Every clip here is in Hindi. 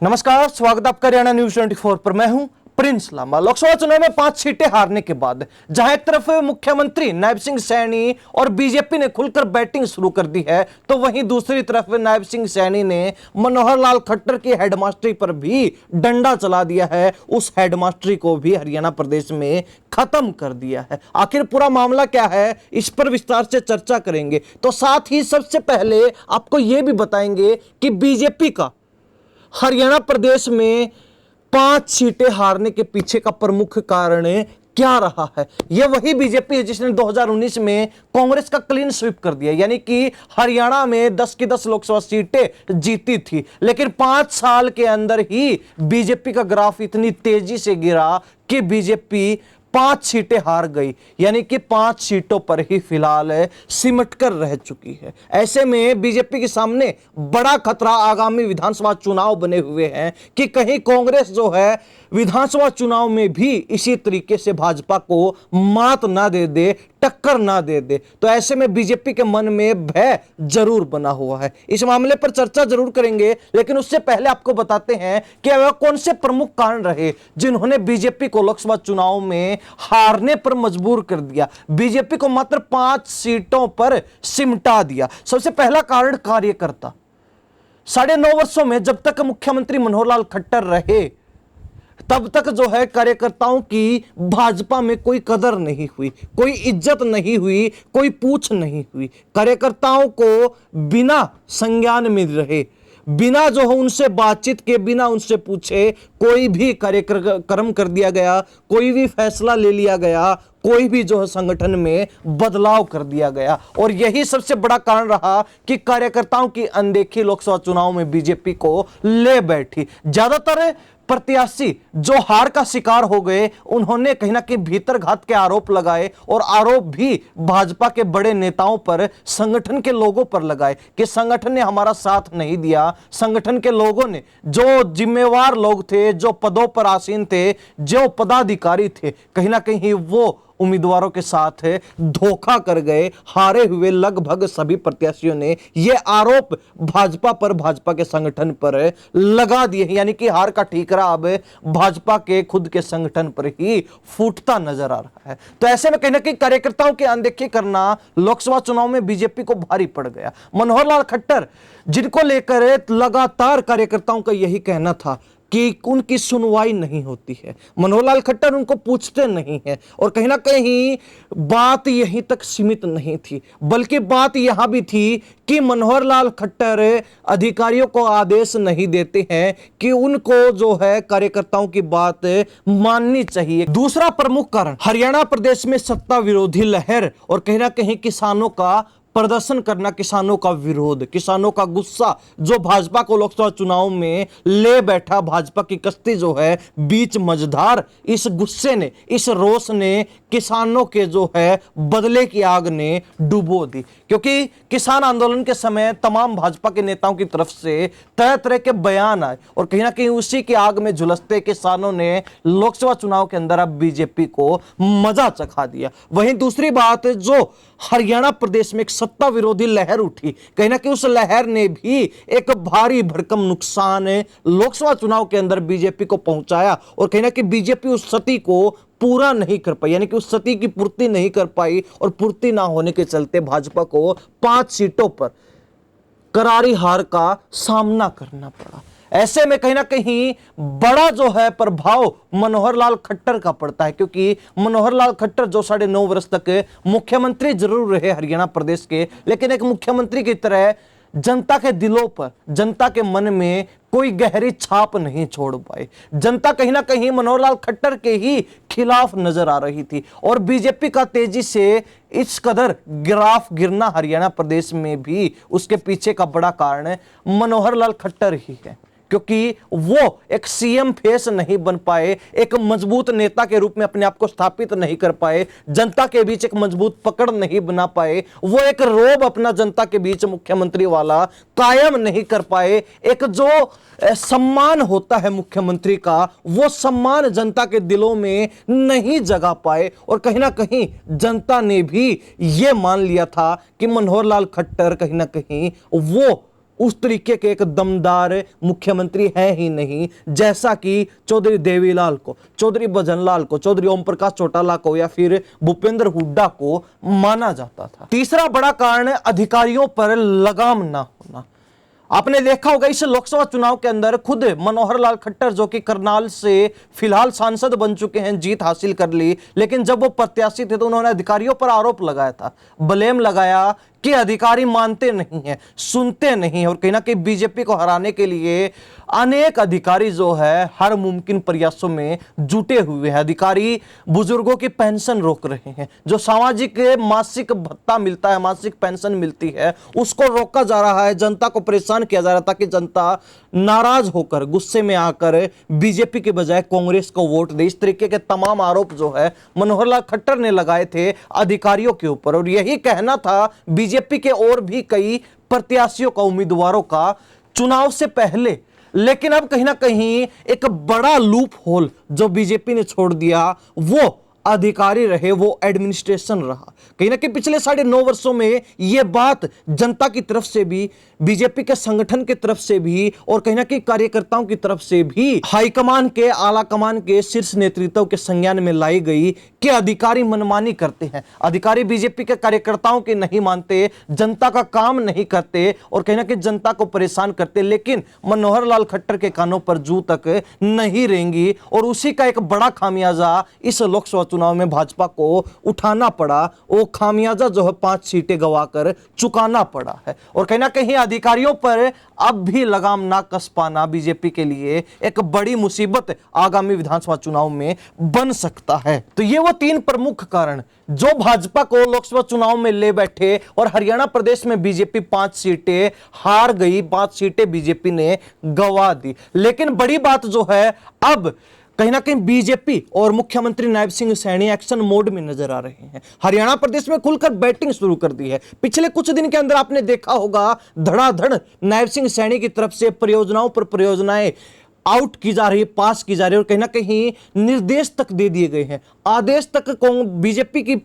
नमस्कार, स्वागत आपका हरियाणा न्यूज 24 पर। मैं हूं प्रिंस लांबा। लोकसभा चुनाव में 5 सीटें हारने के बाद जहां एक तरफ मुख्यमंत्री नायब सिंह सैनी और बीजेपी ने खुलकर बैटिंग शुरू कर दी है, तो वहीं दूसरी तरफ नायब सिंह सैनी ने मनोहर लाल खट्टर की हेडमास्टरी पर भी डंडा चला दिया है। उस हेडमास्टरी को भी हरियाणा प्रदेश में खत्म कर दिया है। आखिर पूरा मामला क्या है, इस पर विस्तार से चर्चा करेंगे। तो साथ ही सबसे पहले आपको यह भी बताएंगे कि बीजेपी का हरियाणा प्रदेश में 5 सीटें हारने के पीछे का प्रमुख कारण क्या रहा है। यह वही बीजेपी है जिसने 2019 में कांग्रेस का क्लीन स्वीप कर दिया, यानी कि हरियाणा में 10 की 10 लोकसभा सीटें जीती थी। लेकिन 5 साल के अंदर ही बीजेपी का ग्राफ इतनी तेजी से गिरा कि बीजेपी 5 सीटें हार गई, यानी कि 5 सीटों पर ही फिलहाल सिमट कर रह चुकी है। ऐसे में बीजेपी के सामने बड़ा खतरा आगामी विधानसभा चुनाव बने हुए हैं कि कहीं कांग्रेस जो है विधानसभा चुनाव में भी इसी तरीके से भाजपा को मात ना दे दे, टक्कर ना दे दे। तो ऐसे में बीजेपी के मन में भय जरूर बना हुआ है। इस मामले पर चर्चा जरूर करेंगे, लेकिन उससे पहले आपको बताते हैं कि वह कौन से प्रमुख कारण रहे जिन्होंने बीजेपी को लोकसभा चुनाव में हारने पर मजबूर कर दिया, बीजेपी को मात्र 5 सीटों पर सिमटा दिया। सबसे पहला कारण कार्यकर्ता। 9.5 वर्षों में जब तक मुख्यमंत्री मनोहर लाल खट्टर रहे तब तक जो है कार्यकर्ताओं की भाजपा में कोई कदर नहीं हुई, कोई इज्जत नहीं हुई, कोई पूछ नहीं हुई। कार्यकर्ताओं को बिना संज्ञान में रहे, बिना जो है उनसे बातचीत के, बिना उनसे पूछे कोई भी कार्यक्रम कर दिया गया, कोई भी फैसला ले लिया गया, कोई भी जो है संगठन में बदलाव कर दिया गया। और यही सबसे बड़ा कारण रहा कि कार्यकर्ताओं की अनदेखी लोकसभा चुनाव में बीजेपी को ले बैठी। ज्यादातर प्रत्याशी जो हार का शिकार हो गए, उन्होंने कहीं ना कहीं भीतरघात के आरोप लगाए और आरोप भी भाजपा के बड़े नेताओं पर, संगठन के लोगों पर लगाए कि संगठन ने हमारा साथ नहीं दिया। संगठन के लोगों ने, जो जिम्मेवार लोग थे, जो पदों पर आसीन थे, जो पदाधिकारी थे, कहीं ना कहीं वो उम्मीदवारों के साथ धोखा कर गए। हारे हुए लगभग सभी प्रत्याशियों ने ये आरोप भाजपा पर, भाजपा के संगठन पर लगा दिए, यानी कि हार का ठीकरा अब भाजपा के खुद के संगठन पर ही फूटता नजर आ रहा है। तो ऐसे में कहीं ना कहीं कार्यकर्ताओं की अनदेखी करना लोकसभा चुनाव में बीजेपी को भारी पड़ गया। मनोहर लाल खट्टर, जिनको लेकर लगातार कार्यकर्ताओं का यही कहना था कि उनकी सुनवाई नहीं होती है, मनोहर लाल खट्टर उनको पूछते नहीं है, और कहीं ना कहीं बात यहीं तक सीमित नहीं थी, बल्कि बात यहां भी थी कि मनोहर लाल खट्टर अधिकारियों को आदेश नहीं देते हैं कि उनको जो है कार्यकर्ताओं की बात माननी चाहिए। दूसरा प्रमुख कारण हरियाणा प्रदेश में सत्ता विरोधी लहर और कहीं ना कहीं किसानों का प्रदर्शन करना, किसानों का विरोध, किसानों का गुस्सा जो भाजपा को लोकसभा चुनाव में ले बैठा। भाजपा की कश्ती जो है बीच मझधार, इस गुस्से ने, इस रोष ने किसानों के जो है बदले की आग ने डुबो दी। क्योंकि किसान आंदोलन के समय तमाम भाजपा के नेताओं की तरफ से तरह तरह के बयान आए और कहीं ना कहीं उसी की आग में झुलसते किसानों ने लोकसभा चुनाव के अंदर अब बीजेपी को मजा चखा दिया। वहीं दूसरी बात, जो हरियाणा प्रदेश में एक सत्ता विरोधी लहर उठी, कहीं ना कहीं उस लहर ने भी एक भारी भरकम नुकसान लोकसभा चुनाव के अंदर बीजेपी को पहुंचाया और कहीं ना कहीं बीजेपी उस क्षति को पूरा नहीं कर पाई, यानी कि उस क्षति की पूर्ति नहीं कर पाई, और पूर्ति ना होने के चलते भाजपा को 5 सीटों पर करारी हार का सामना करना पड़ा। ऐसे में कहीं ना कहीं बड़ा जो है प्रभाव मनोहर लाल खट्टर का पड़ता है, क्योंकि मनोहर लाल खट्टर जो 9.5 वर्ष तक मुख्यमंत्री जरूर रहे हरियाणा प्रदेश के, लेकिन एक मुख्यमंत्री की तरह जनता के दिलों पर, जनता के मन में कोई गहरी छाप नहीं छोड़ पाए। जनता कहीं ना कहीं मनोहर लाल खट्टर के ही खिलाफ नजर आ रही थी, और बीजेपी का तेजी से इस कदर ग्राफ गिरना हरियाणा प्रदेश में भी, उसके पीछे का बड़ा कारण मनोहर लाल खट्टर ही है। क्योंकि वो एक सीएम फेस नहीं बन पाए, एक मजबूत नेता के रूप में अपने आप को स्थापित नहीं कर पाए, जनता के बीच एक मजबूत पकड़ नहीं बना पाए, वो एक रोब अपना जनता के बीच मुख्यमंत्री वाला कायम नहीं कर पाए। एक जो सम्मान होता है मुख्यमंत्री का, वो सम्मान जनता के दिलों में नहीं जगा पाए, और कहीं ना कहीं जनता ने भी ये मान लिया था कि मनोहर लाल खट्टर कहीं ना कहीं वो उस तरीके के एक दमदार मुख्यमंत्री है ही नहीं जैसा कि चौधरी देवीलाल को, चौधरी भजनलाल को, चौधरी ओम प्रकाश चौटाला को या फिर भूपेंद्र हुड्डा को माना जाता था। तीसरा बड़ा कारण अधिकारियों पर लगाम ना होना। आपने देखा होगा इस लोकसभा चुनाव के अंदर खुद मनोहर लाल खट्टर जो कि करनाल से फिलहाल सांसद बन चुके हैं, जीत हासिल कर ली, लेकिन जब वो प्रत्याशी थे तो उन्होंने अधिकारियों पर आरोप लगाया था, ब्लेम लगाया कि अधिकारी मानते नहीं हैं, सुनते नहीं, और कहीं ना कहीं बीजेपी को हराने के लिए अनेक अधिकारी जो है हर मुमकिन प्रयासों में जुटे हुए हैं। अधिकारी बुजुर्गों की पेंशन रोक रहे हैं, जो सामाजिक मासिक भत्ता मिलता है, मासिक पेंशन मिलती है, उसको रोका जा रहा है, जनता को परेशान किया जा रहा है ताकि जनता नाराज होकर, गुस्से में आकर बीजेपी के बजाय कांग्रेस को वोट दे। इस तरीके के तमाम आरोप जो है मनोहर लाल खट्टर ने लगाए थे अधिकारियों के ऊपर, और यही कहना था बीजेपी के और भी कई प्रत्याशियों का, उम्मीदवारों का चुनाव से पहले। लेकिन अब कहीं ना कहीं एक बड़ा लूप होल जो बीजेपी ने छोड़ दिया वो अधिकारी रहे, वो एडमिनिस्ट्रेशन रहा। कहीं ना कहीं पिछले 9.5 वर्षों में यह बात जनता की तरफ से भी, बीजेपी के संगठन की तरफ से भी, और कहीं ना कहीं कार्यकर्ताओं की तरफ से भी हाईकमान के, आला कमान के, शीर्ष नेतृत्व के संज्ञान में लाई गई कि अधिकारी मनमानी करते हैं, अधिकारी बीजेपी के कार्यकर्ताओं के नहीं मानते, जनता का काम नहीं करते और कहीं ना कहीं जनता को परेशान करते। लेकिन मनोहर लाल खट्टर के कानों पर जू तक नहीं रेंगी, और उसी का एक बड़ा खामियाजा इस लोकसभा चुनाव में भाजपा को उठाना पड़ा। वो खामियाजा जो है 5 सीटें गवाकर चुकाना पड़ा है, और कहीं ना कहीं अधिकारियों पर अब भी लगाम ना कस पाना बीजेपी के लिए एक बड़ी मुसीबत आगामी विधानसभा चुनाव में बन सकता है। तो ये वो 3 प्रमुख कारण जो भाजपा को लोकसभा चुनाव में ले बैठे, और हरियाणा प्रदेश में बीजेपी 5 सीटें हार गई, 5 सीटें बीजेपी ने गंवा दी। लेकिन बड़ी बात जो है, अब कहीं ना कहीं बीजेपी और मुख्यमंत्री नायब सिंह सैनी एक्शन मोड में नजर आ रहे हैं। हरियाणा प्रदेश में खुलकर बैटिंग शुरू कर दी है। पिछले कुछ दिन के अंदर आपने देखा होगा धड़ाधड़ नायब सिंह सैनी की तरफ से परियोजनाओं पर परियोजनाएं आउट की जा रही है, पास की जा रही है, और कहीं ना कहीं निर्देश तक दे दिए गए हैं, आदेश तक बीजेपी की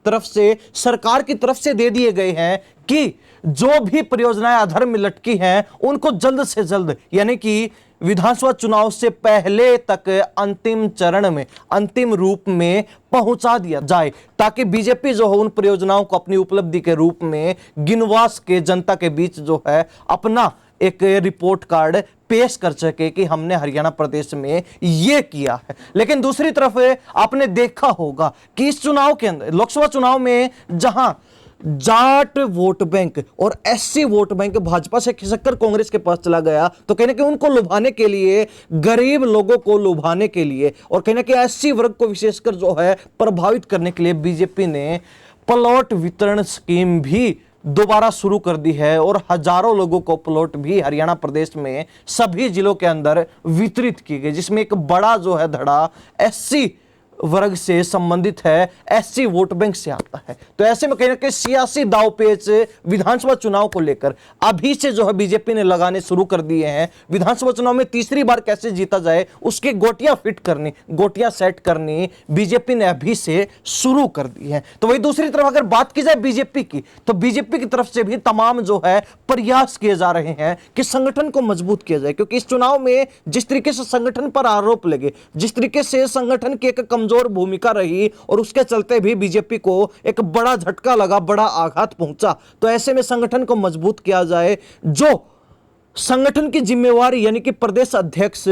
तरफ से, सरकार की तरफ से दे दिए गए हैं कि जो भी परियोजनाएं अधर में लटकी हैं उनको जल्द से जल्द, यानी कि विधानसभा चुनाव से पहले तक अंतिम चरण में, अंतिम रूप में पहुंचा दिया जाए, ताकि बीजेपी जो है उन परियोजनाओं को अपनी उपलब्धि के रूप में गिनवा के जनता के बीच जो है अपना एक रिपोर्ट कार्ड पेश कर सके कि हमने हरियाणा प्रदेश में यह किया है। लेकिन दूसरी तरफ आपने देखा होगा कि इस चुनाव के अंदर, लोकसभा चुनाव में, जहां जाट वोट बैंक और एससी वोट बैंक भाजपा से खिसककर कांग्रेस के पास चला गया, तो कहीं ना कहीं उनको लुभाने के लिए, गरीब लोगों को लुभाने के लिए, और कहीं ना कहीं एससी वर्ग को विशेषकर जो है प्रभावित करने के लिए बीजेपी ने प्लॉट वितरण स्कीम भी दोबारा शुरू कर दी है, और हजारों लोगों को प्लॉट भी हरियाणा प्रदेश में सभी जिलों के अंदर वितरित की गई, जिसमें एक बड़ा जो है धड़ा एससी वर्ग से संबंधित है, एससी वोट बैंक से आता है। तो ऐसे में कहीं ना कहीं सियासी दांवपेच विधानसभा चुनाव को लेकर अभी से जो है बीजेपी ने लगाने शुरू कर दिए हैं। विधानसभा चुनाव में तीसरी बार कैसे जीता जाए उसकी गोटियां फिट करनी, गोटियां सेट करनी बीजेपी ने अभी से शुरू कर दी है। तो वही दूसरी तरफ अगर बात की जाए बीजेपी की, तो बीजेपी की तरफ से भी तमाम जो है प्रयास किए जा रहे हैं कि संगठन को मजबूत किया जाए, क्योंकि इस चुनाव में जिस तरीके से संगठन पर आरोप लगे, जिस तरीके से संगठन की एक कमजोर भूमिका रही, और उसके चलते भी बीजेपी को एक बड़ा झटका लगा, बड़ा आघात पहुंचा। तो ऐसे में संगठन को मजबूत किया जाए, जो संगठन की जिम्मेवारी यानी कि प्रदेश अध्यक्ष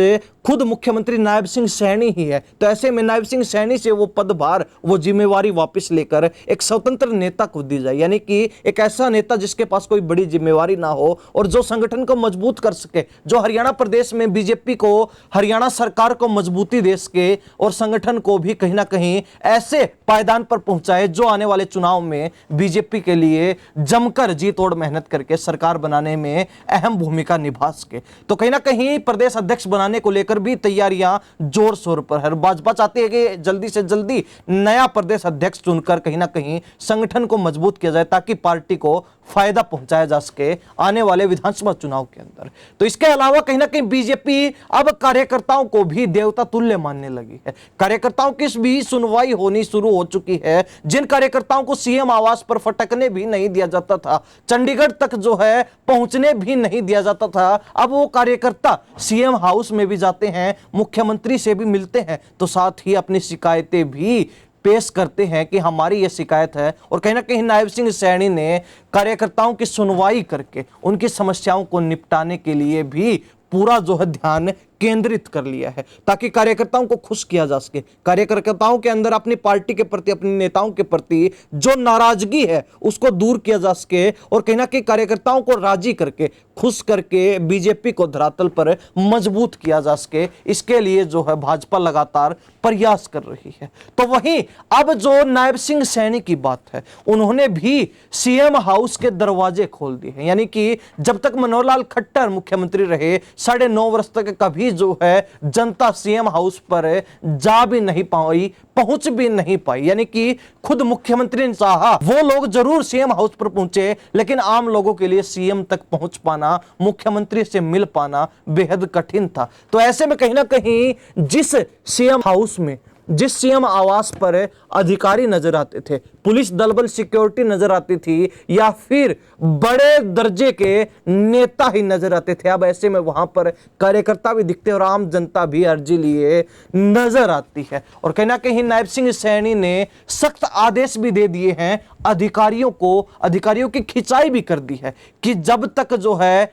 खुद मुख्यमंत्री नायब सिंह सैनी ही है। तो ऐसे में नायब सिंह सैनी से वो पदभार, वो जिम्मेवारी वापस लेकर एक स्वतंत्र नेता को दी जाए, यानी कि एक ऐसा नेता जिसके पास कोई बड़ी जिम्मेवारी ना हो और जो संगठन को मजबूत कर सके, जो हरियाणा प्रदेश में बीजेपी को, हरियाणा सरकार को मजबूती दे सके और संगठन को भी कहीं ना कहीं ऐसे पायदान पर पहुंचाए जो आने वाले चुनाव में बीजेपी के लिए जमकर जी तोड़ मेहनत करके सरकार बनाने में अहम भूमिका निभा सके। तो कहीं ना कहीं प्रदेश अध्यक्ष बनाने को लेकर भी तैयारियां जोर शोर पर है। भाजपा चाहती है कि जल्दी से जल्दी नया प्रदेश अध्यक्ष चुनकर कहीं ना कहीं संगठन को मजबूत किया जाए, ताकि पार्टी को फायदा पहुंचाया जा सके आने वाले विधानसभा चुनाव के अंदर। तो इसके अलावा कहीं ना कहीं बीजेपी अब कार्यकर्ताओं को भी देवता तुल्य मानने लगी है। कार्यकर्ताओं की भी सुनवाई होनी शुरू हो चुकी है। जिन कार्यकर्ताओं को सीएम आवास पर फटकने भी नहीं दिया जाता था, चंडीगढ़ तक जो है पहुंचने भी नहीं दिया जाता था, अब वो कार्यकर्ता सीएम हाउस में भी जाते हैं, मुख्यमंत्री से भी मिलते हैं, तो साथ ही अपनी शिकायतें भी पेश करते हैं कि हमारी यह शिकायत है। और कहीं ना कहीं नायब सिंह सैनी ने कार्यकर्ताओं की सुनवाई करके उनकी समस्याओं को निपटाने के लिए भी पूरा जो है ध्यान केंद्रित कर लिया है, ताकि कार्यकर्ताओं को खुश किया जा सके। कार्यकर्ताओं के अंदर अपनी पार्टी के प्रति, अपने नेताओं के प्रति जो नाराजगी है उसको दूर किया जा सके और कहीं ना कहीं कार्यकर्ताओं को राजी करके, खुश करके बीजेपी को धरातल पर मजबूत किया जा सके। इसके लिए जो है भाजपा लगातार प्रयास कर रही है। तो वहीं अब जो नायब सिंह सैनी की बात है, उन्होंने भी सीएम हाउस के दरवाजे खोल दिए हैं। यानी कि जब तक मनोहर लाल खट्टर मुख्यमंत्री रहे, 9.5 वर्ष तक कभी जो है जनता सीएम हाउस पर जा भी नहीं पाई, पहुंच भी नहीं पाई। यानी कि खुद मुख्यमंत्री ने चाहा वो लोग जरूर सीएम हाउस पर पहुंचे, लेकिन आम लोगों के लिए सीएम तक पहुंच पाना, मुख्यमंत्री से मिल पाना बेहद कठिन था। तो ऐसे में कहीं ना कहीं जिस सीएम हाउस में, जिस सीएम आवास पर अधिकारी नजर आते थे, पुलिस दल बल सिक्योरिटी नजर आती थी, या फिर बड़े दर्जे के नेता ही नजर आते थे, अब ऐसे में वहां पर कार्यकर्ता भी दिखते और आम जनता भी अर्जी लिए नजर आती है। और कहीं ना कहीं नायब सिंह सैनी ने सख्त आदेश भी दे दिए हैं अधिकारियों को, अधिकारियों की खिंचाई भी कर दी है कि जब तक जो है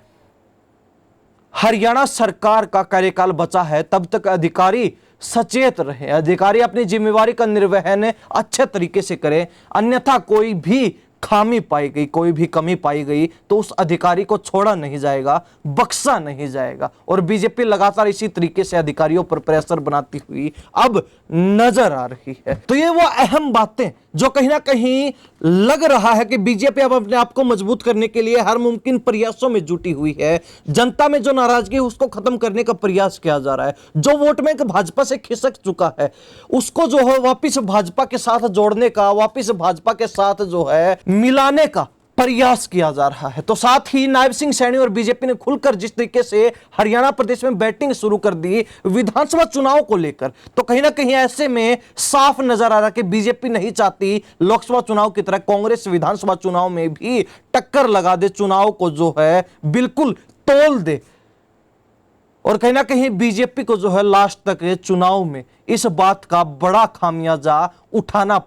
हरियाणा सरकार का कार्यकाल बचा है तब तक अधिकारी सचेत रहे, अधिकारी अपनी जिम्मेवारी का निर्वहन अच्छे तरीके से करें, अन्यथा कोई भी खामी पाई गई, कोई भी कमी पाई गई तो उस अधिकारी को छोड़ा नहीं जाएगा, बख्शा नहीं जाएगा। और बीजेपी लगातार इसी तरीके से अधिकारियों पर प्रेशर बनाती हुई अब नजर आ रही है। तो ये वो अहम बातें जो कहीं ना कहीं लग रहा है कि बीजेपी अब अपने आप को मजबूत करने के लिए हर मुमकिन प्रयासों में जुटी हुई है। जनता में जो नाराजगी है उसको खत्म करने का प्रयास किया जा रहा है। जो वोट बैंक भाजपा से खिसक चुका है उसको जो है वापिस भाजपा के साथ जोड़ने का, वापिस भाजपा के साथ जो है मिलाने का प्रयास किया जा रहा है। तो साथ ही नायब सिंह सैनी और बीजेपी ने खुलकर जिस तरीके से हरियाणा प्रदेश में बैटिंग शुरू कर दी विधानसभा चुनाव को लेकर, तो कहीं ना कहीं ऐसे में साफ नजर आ रहा कि बीजेपी नहीं चाहती लोकसभा चुनाव की तरह कांग्रेस विधानसभा चुनाव में भी टक्कर लगा दे, चुनाव को जो है बिल्कुल तोल दे। और कहीं ना कहीं बीजेपी को जो है लास्ट तक चुनाव में इस बात का बड़ा खामियाजा उठाना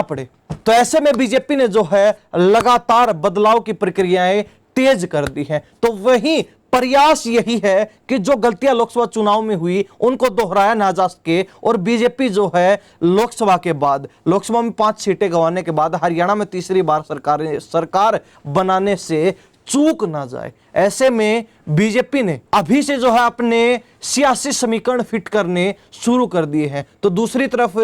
पड़े। तो ऐसे में बीजेपी ने जो है लगातार बदलाव की प्रक्रियाएं तेज कर दी हैं। तो वही प्रयास यही है कि जो गलतियां लोकसभा चुनाव में हुई उनको दोहराया ना जा सके और बीजेपी जो है लोकसभा में 5 सीटें गंवाने के बाद हरियाणा में तीसरी बार सरकार बनाने से चूक ना जाए। ऐसे में बीजेपी ने अभी से जो है अपने सियासी समीकरण फिट करने शुरू कर दिए हैं। तो दूसरी तरफ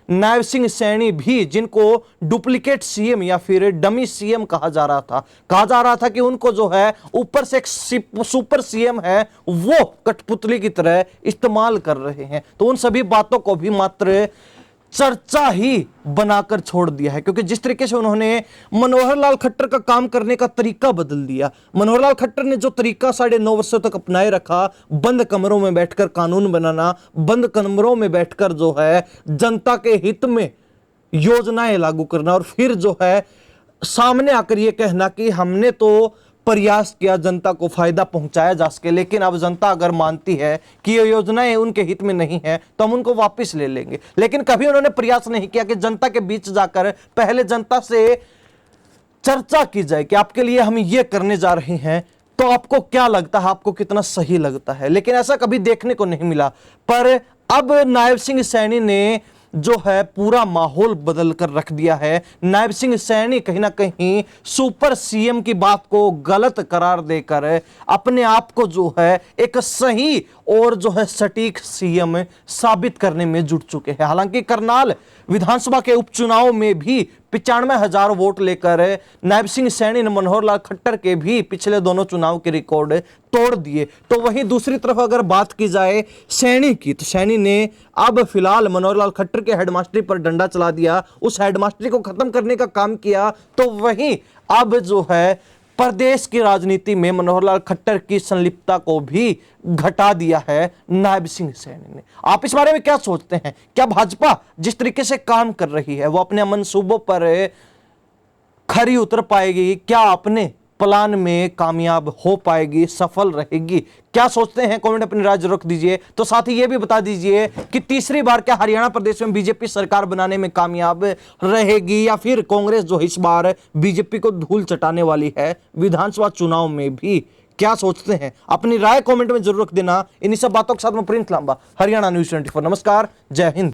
नायब सिंह सैनी भी, जिनको डुप्लीकेट सीएम या फिर डमी सीएम कहा जा रहा था कि उनको जो है ऊपर से एक सुपर सीएम है वो कठपुतली की तरह इस्तेमाल कर रहे हैं। तो उन सभी बातों को भी मात्र चर्चा ही बनाकर छोड़ दिया है, क्योंकि जिस तरीके से उन्होंने मनोहर लाल खट्टर का काम करने का तरीका बदल दिया। मनोहर लाल खट्टर ने जो तरीका 9.5 वर्षों तक अपनाए रखा, बंद कमरों में बैठकर कानून बनाना, बंद कमरों में बैठकर जो है जनता के हित में योजनाएं लागू करना और फिर जो है सामने आकर यह कहना कि हमने तो प्रयास किया जनता को फायदा पहुंचाया जा सके, लेकिन अब जनता अगर मानती है कि ये योजनाएं उनके हित में नहीं है तो हम उनको वापस ले लेंगे। लेकिन कभी उन्होंने प्रयास नहीं किया कि जनता के बीच जाकर पहले जनता से चर्चा की जाए कि आपके लिए हम ये करने जा रहे हैं, तो आपको क्या लगता है, आपको कितना सही लगता है। लेकिन ऐसा कभी देखने को नहीं मिला। पर अब नायब सिंह सैनी ने जो है पूरा माहौल बदल कर रख दिया है। नायब सिंह सैनी कहीं ना कहीं सुपर सीएम की बात को गलत करार देकर अपने आप को जो है एक सही और जो है सटीक सीएम साबित करने में जुट चुके हैं। हालांकि करनाल विधानसभा के उपचुनाव में भी 95,000 वोट लेकर नायब सिंह सैनी ने मनोहर लाल खट्टर के भी पिछले दोनों चुनाव के रिकॉर्ड तोड़ दिए। तो वहीं दूसरी तरफ अगर बात की जाए सैनी की, तो सैनी ने अब फिलहाल मनोहर लाल खट्टर के हेडमास्टरी पर डंडा चला दिया, उस हेडमास्टरी को खत्म करने का काम किया। तो वहीं अब जो है प्रदेश की राजनीति में मनोहर लाल खट्टर की संलिप्तता को भी घटा दिया है नायब सिंह सैनी ने। आप इस बारे में क्या सोचते हैं? क्या भाजपा जिस तरीके से काम कर रही है वो अपने मंसूबों पर खरी उतर पाएगी? क्या अपने प्लान में कामयाब हो पाएगी, सफल रहेगी? क्या सोचते हैं? कमेंट अपनी राय जरूर रख दीजिए। तो साथ ही यह भी बता दीजिए कि तीसरी बार क्या हरियाणा प्रदेश में बीजेपी सरकार बनाने में कामयाब रहेगी, या फिर कांग्रेस जो इस बार बीजेपी को धूल चटाने वाली है विधानसभा चुनाव में भी? क्या सोचते हैं? अपनी राय कमेंट में जरूर रख देना। इन्हीं सब बातों के साथ मैं प्रिंस लांबा, हरियाणा न्यूज़ 24। नमस्कार, जय हिंद।